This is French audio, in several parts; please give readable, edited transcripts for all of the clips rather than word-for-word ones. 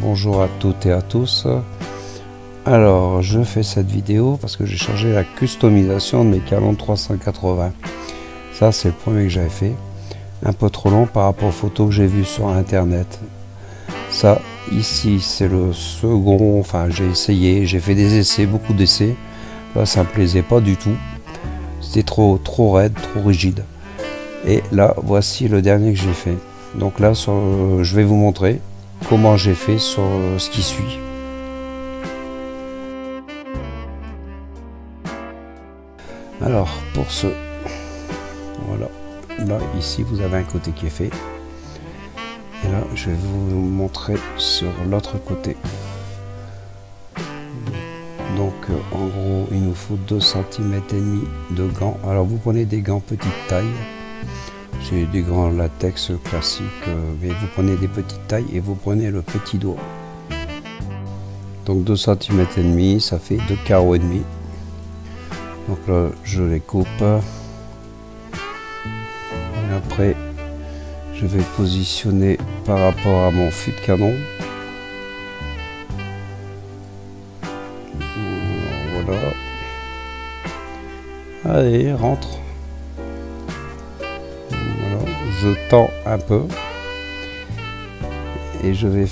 Bonjour à toutes et à tous. Alors je fais cette vidéo parce que j'ai changé la customisation de mes Canon 380. Ça c'est le premier que j'avais fait, un peu trop long par rapport aux photos que j'ai vues sur internet. Ça ici c'est le second, enfin j'ai essayé, j'ai fait des essais, beaucoup d'essais. Là ça me plaisait pas du tout, c'était trop raide, trop rigide. Et là voici le dernier que j'ai fait. Donc là je vais vous montrer comment j'ai fait sur ce qui suit. Alors pour ce, voilà, là ici vous avez un côté qui est fait, et là je vais vous montrer sur l'autre côté. Donc en gros il nous faut 2 cm et demi de gants. Alors vous prenez des gants petite taille, c'est des gants latex classiques, mais vous prenez des petites tailles et vous prenez le petit doigt. Donc 2 cm et demi, ça fait 2 carreaux et demi. Donc là je les coupe et après je vais positionner par rapport à mon fût de canon. Voilà, allez, rentre. Voilà, je tends un peu et je vais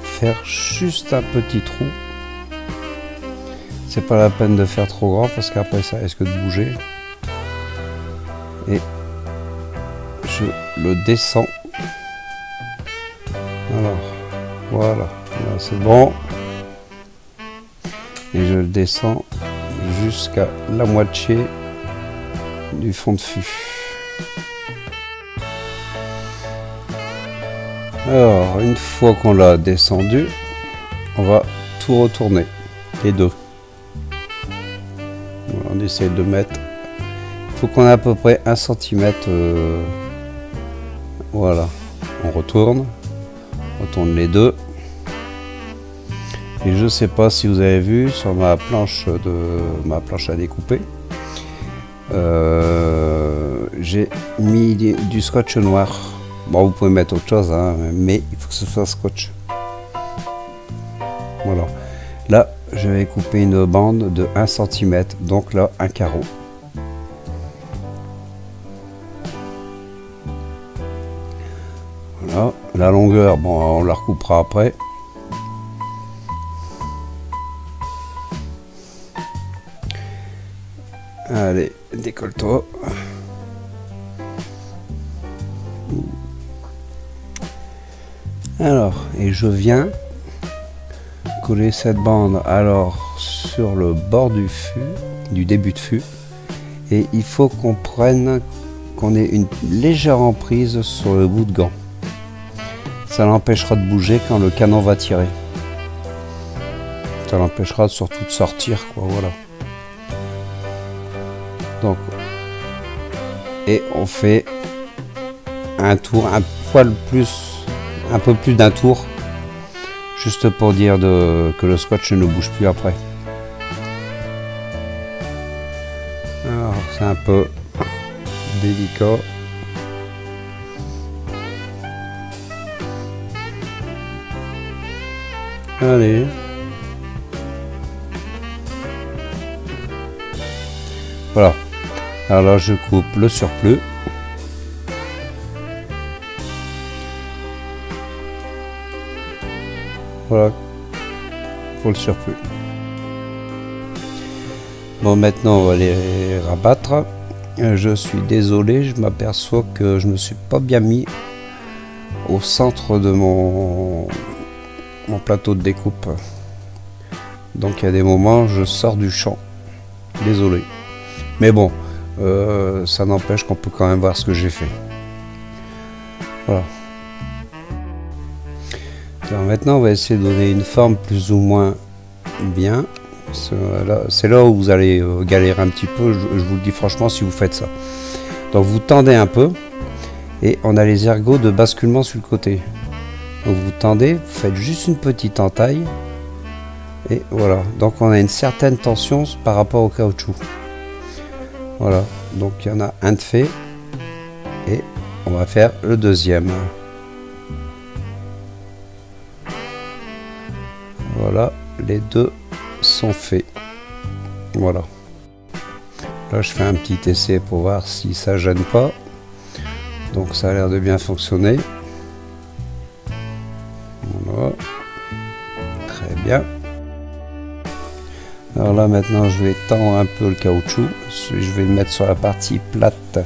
faire juste un petit trou. C'est pas la peine de faire trop grand parce qu'après ça risque de bouger. Et je le descends. Alors voilà, là c'est bon. Et je le descends jusqu'à la moitié du fond de fût. Alors une fois qu'on l'a descendu, on va tout retourner, les deux. Voilà, on essaie de mettre, il faut qu'on ait à peu près 1 cm. Voilà, on retourne les deux. Et je sais pas si vous avez vu sur ma planche à découper, j'ai mis du scotch noir. Bon, vous pouvez mettre autre chose, hein, mais il faut que ce soit scotch. Voilà. Là, je vais couper une bande de 1 cm, donc là, un carreau. Voilà. La longueur, bon, on la recoupera après. Allez, décolle-toi. Alors, et je viens coller cette bande alors sur le bord du fût, du début de fût, et il faut qu'on ait une légère emprise sur le bout de gant. Ça l'empêchera de bouger quand le canon va tirer. Ça l'empêchera surtout de sortir, quoi, voilà. Donc, et on fait un tour, un peu plus d'un tour, juste pour dire que le scotch ne bouge plus après. Alors c'est un peu délicat. Allez. Voilà. Alors là je coupe le surplus. Voilà, pour le surplus. Bon, maintenant on va les rabattre. Je suis désolé, je m'aperçois que je me suis pas bien mis au centre de mon plateau de découpe. Donc il y a des moments je sors du champ. Désolé. Mais bon, ça n'empêche qu'on peut quand même voir ce que j'ai fait. Voilà. Alors maintenant on va essayer de donner une forme plus ou moins bien. C'est là où vous allez galérer un petit peu, je vous le dis franchement si vous faites ça. Donc vous tendez un peu et on a les ergots de basculement sur le côté. Donc vous tendez, vous faites juste une petite entaille et voilà. Donc on a une certaine tension par rapport au caoutchouc. Voilà, donc il y en a un de fait et on va faire le deuxième. Voilà, les deux sont faits. Voilà. Là, je fais un petit essai pour voir si ça gêne pas. Donc, ça a l'air de bien fonctionner. Voilà. Très bien. Alors là, maintenant, je vais tendre un peu le caoutchouc. Je vais le mettre sur la partie plate.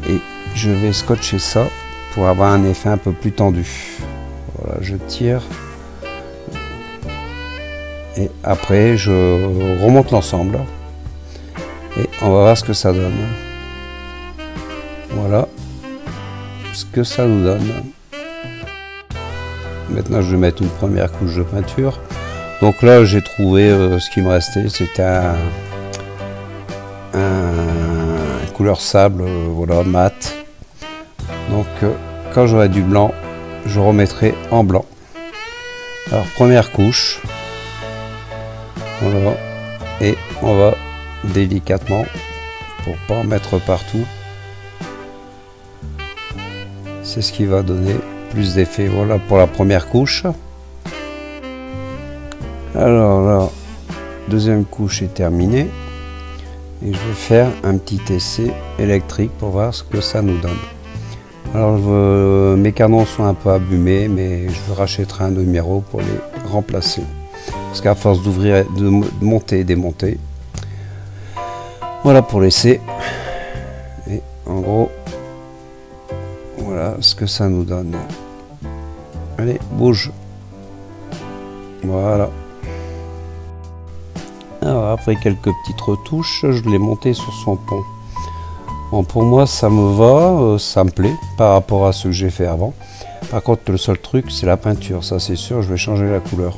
Et je vais scotcher ça pour avoir un effet un peu plus tendu. Voilà, je tire. Et après, je remonte l'ensemble. Et on va voir ce que ça donne. Voilà ce que ça nous donne. Maintenant, je vais mettre une première couche de peinture. Donc là, j'ai trouvé ce qui me restait. C'était un couleur sable, voilà, mat. Donc, quand j'aurai du blanc, je remettrai en blanc. Alors, première couche. Voilà. Et on va délicatement, pour pas en mettre partout. C'est ce qui va donner plus d'effet. Voilà pour la première couche. Alors là, deuxième couche est terminée. Et je vais faire un petit essai électrique pour voir ce que ça nous donne. Alors mes canons sont un peu abîmés, mais je rachèterai un numéro pour les remplacer. Parce qu'à force d'ouvrir, de monter et démonter. Voilà pour l'essai. Et en gros, voilà ce que ça nous donne. Allez, bouge. Voilà. Alors après quelques petites retouches, je l'ai monté sur son pont. Bon, pour moi ça me va, ça me plaît par rapport à ce que j'ai fait avant. Par contre le seul truc c'est la peinture, ça c'est sûr, je vais changer la couleur.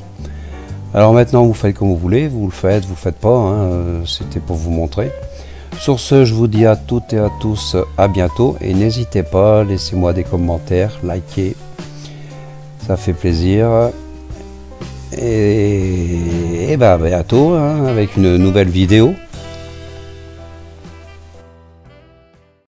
Alors maintenant vous faites comme vous voulez, vous le faites pas, hein, c'était pour vous montrer. Sur ce, je vous dis à toutes et à tous à bientôt et n'hésitez pas, laissez-moi des commentaires, likez, ça fait plaisir. Et ben à bientôt hein, avec une nouvelle vidéo.